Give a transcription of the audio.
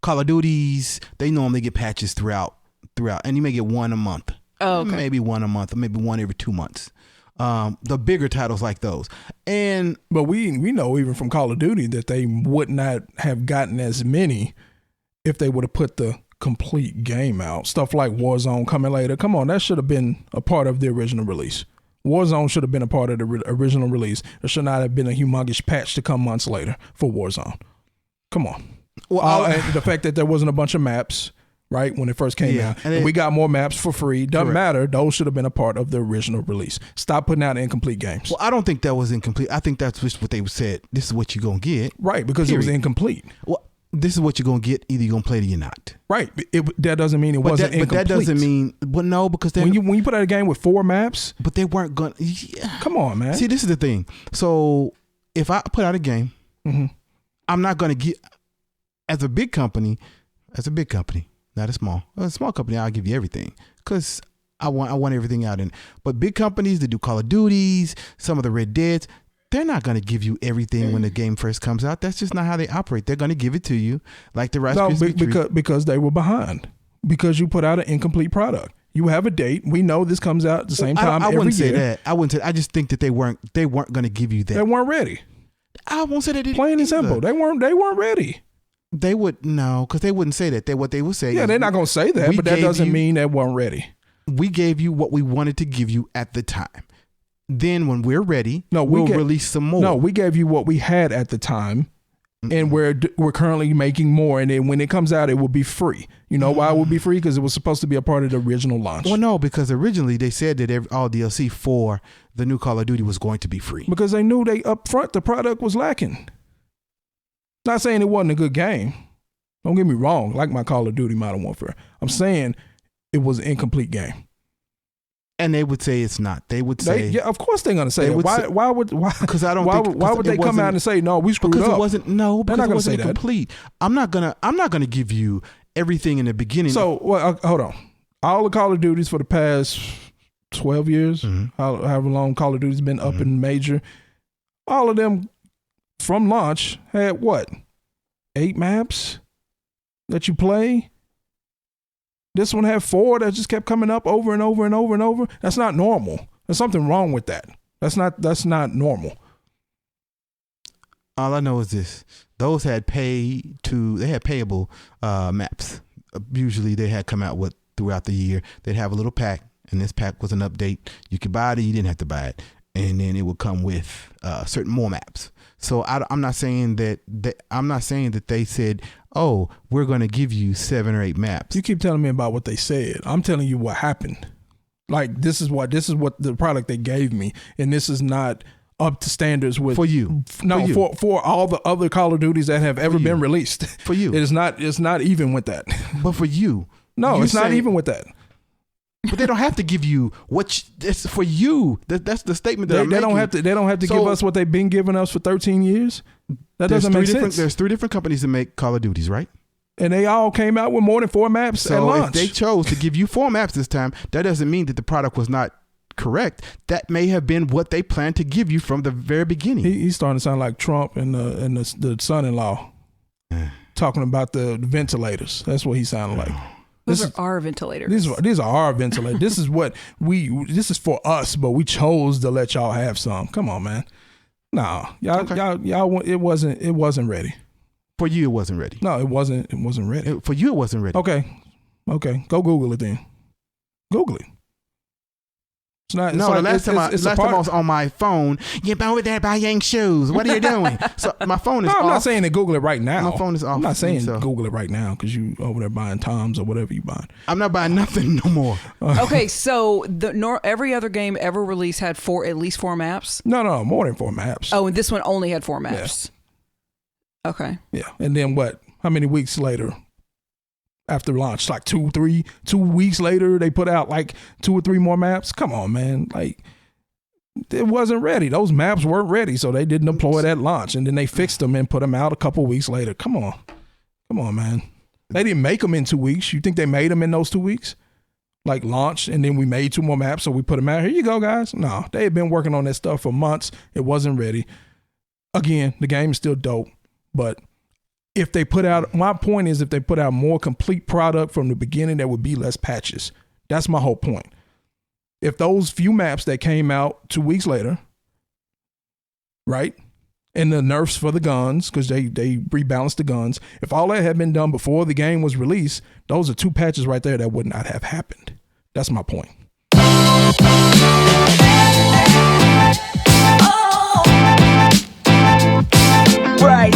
Call of Duties, they normally get patches throughout, and you may get one a month. Oh, okay. Maybe one a month, or maybe one every 2 months. The bigger titles like those. But we know even from Call of Duty that they would not have gotten as many if they would have put the complete game out. Stuff like Warzone coming later. Come on, that should have been a part of the original release. Warzone should have been a part of the original release. There should not have been a humongous patch to come months later for Warzone. Come on. Well, and the fact that there wasn't a bunch of maps, right, when it first came out. And we got more maps for free. Doesn't matter. Those should have been a part of the original release. Stop putting out incomplete games. Well, I don't think that was incomplete. I think that's just what they said. This is what you're going to get. Right, because it was incomplete. Well, this is what you're going to get. Either you're going to play it or you're not. Right. That doesn't mean it wasn't incomplete. But that doesn't mean, well, no, because when you put out a game with 4 maps. But they weren't going to. Yeah. Come on, man. See, this is the thing. So if I put out a game, I'm not going to get, as a big company, not a small company, I'll give you everything because I want everything out in. But big companies that do Call of Duties, some of the Red Deads, they're not going to give you everything when the game first comes out. That's just not how they operate. They're going to give it to you like the Rice Krispies treat. Because they were behind. Because you put out an incomplete product. You have a date. We know this comes out at the same time every year. I wouldn't say that. I just think that they weren't going to give you that. They weren't ready. I won't say that. Plain and simple. They weren't ready. They would no, because they wouldn't say that. What they would say. Yeah, they're not going to say that, but that doesn't mean they weren't ready. We gave you what we wanted to give you at the time. Then when we're ready, we'll release some more. No, we gave you what we had at the time, and we're currently making more. And then when it comes out, it will be free. You know why it will be free? Because it was supposed to be a part of the original launch. Well, no, because originally they said that all DLC for the new Call of Duty was going to be free. Because they knew up front the product was lacking. Not saying it wasn't a good game. Don't get me wrong. Like my Call of Duty Modern Warfare. I'm saying it was an incomplete game. And they would say it's not. They would say, yeah, of course they're gonna say that. Why would? Because I don't. Why would they come out and say no? We screwed up. Because it wasn't. No, because it wasn't complete. That. I'm not gonna give you everything in the beginning. So hold on. All the Call of Duties for the past 12 years, however long Call of Duty's been up in major, all of them from launch had what? 8 maps that you play. This one had 4 that just kept coming up over and over and over and over. That's not normal. There's something wrong with that. That's not normal. All I know is this. Those had payable maps. Usually they had come out with throughout the year. They'd have a little pack, and this pack was an update. You could buy it or you didn't have to buy it. And then it would come with certain more maps. So I'm not saying that they said, oh, we're going to give you 7 or 8 maps. You keep telling me about what they said. I'm telling you what happened. Like this is what the product they gave me, and this is not up to standards with for you. No, for all the other Call of Duties that have ever been released. For you, it's not even with that. But for you, no, it's not even with that. But they don't have to give you it's for you. That's the statement that they don't have to. They don't have to give us what they've been giving us for 13 years. That doesn't make sense. There's 3 different companies that make Call of Duties, right? And they all came out with more than 4 maps at launch. If they chose to give you 4 maps this time, that doesn't mean that the product was not correct. That may have been what they planned to give you from the very beginning. He's starting to sound like Trump and the son-in-law talking about the ventilators. That's what he sounded like. Those are our ventilators. These are our ventilators. This is for us, but we chose to let y'all have some. Come on, man. No, y'all. It wasn't ready. For you, it wasn't ready. No, it wasn't ready. For you, it wasn't ready. Okay. Go Google it then. Google it. It's not. No, the last time I was on my phone, you're over there buying shoes. What are you doing? So my phone is off. I'm not saying to Google it right now. My phone is off. I'm not saying Google it right now because you over there buying Toms or whatever you buying. I'm not buying nothing no more. Okay, so every other game ever released had at least 4 maps? No, more than 4 maps. Oh, and this one only had 4 maps. Yeah. Okay. Yeah, and then what? How many weeks later? After launch, like 2 weeks later, they put out like 2 or 3 more maps. Come on, man. Like, it wasn't ready. Those maps weren't ready, so they didn't deploy it at launch. And then they fixed them and put them out a couple weeks later. Come on, man. They didn't make them in 2 weeks. You think they made them in those 2 weeks? Like launch, and then we made 2 more maps, so we put them out. Here you go, guys. No, they had been working on that stuff for months. It wasn't ready. Again, the game is still dope, but if they put out, my point is if they put out more complete product from the beginning, there would be less patches. That's my whole point. If those few maps that came out 2 weeks later, right, and the nerfs for the guns, because they rebalanced the guns, if all that had been done before the game was released, those are 2 patches right there that would not have happened. That's my point. Right.